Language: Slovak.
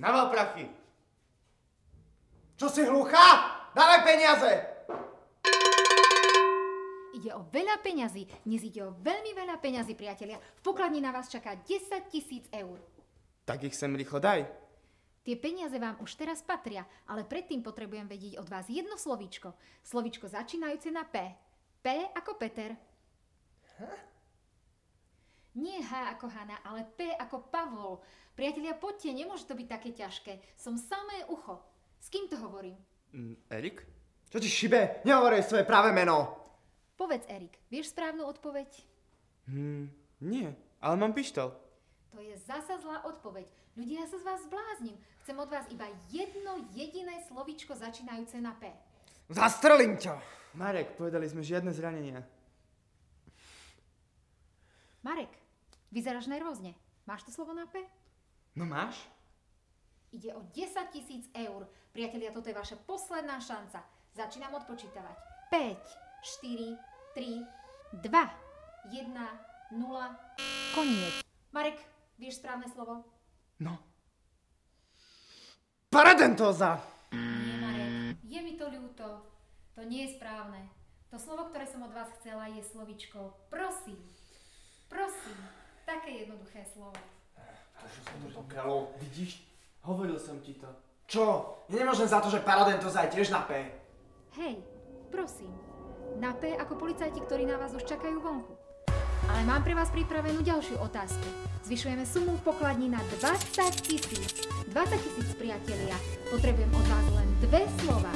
Naval prachy. Čo si hluchá? Dávaj peniaze! Ide o veľa peňazí. Dnes ide o veľmi veľa peňazí, priatelia. V pokladni na vás čaká 10 000 eur. Tak ich sem rýchlo daj. Tie peniaze vám už teraz patria, ale predtým potrebujem vedieť od vás jedno slovíčko. Slovíčko začínajúce na P. P ako Peter. Nie H ako Hana, ale P ako Pavol. Priatelia, poďte, nemôže to byť také ťažké. Som samé ucho. S kým to hovorím? Erik? Čo ti šibe? Nehovorej svoje práve meno. Povedz, Erik, vieš správnu odpoveď? Nie, ale mám pištol. To je zasa zlá odpoveď. Ľudia, ja sa z vás zbláznim. Chcem od vás iba jedno jediné slovíčko začínajúce na P. Zastrelím ťa. Marek, povedali sme žiadne zranenia. Marek, vyzeráš nervózne. Máš to slovo na P? No máš? Ide o 10 000 eur. Priatelia, toto je vaša posledná šanca. Začínam odpočítavať. 5, 4, 3, 2, 1, 0, koniec. Marek, vieš správne slovo? No. Paradentóza. Nie, Marek, je mi to ľúto. To nie je správne. To slovo, ktoré som od vás chcela, je slovíčko prosím. Prosím. Také jednoduché slovo. Vidíš? Hovoril som ti to. Čo? Ja nemôžem za to, že paradentóza je tiež na P. Hej, prosím. Na P ako policajti, ktorí na vás už čakajú vonku. Ale mám pre vás pripravenú ďalšiu otázku. Zvyšujeme sumu v pokladni na 20 000. 20 000, priatelia. Potrebujem od vás len dve slova.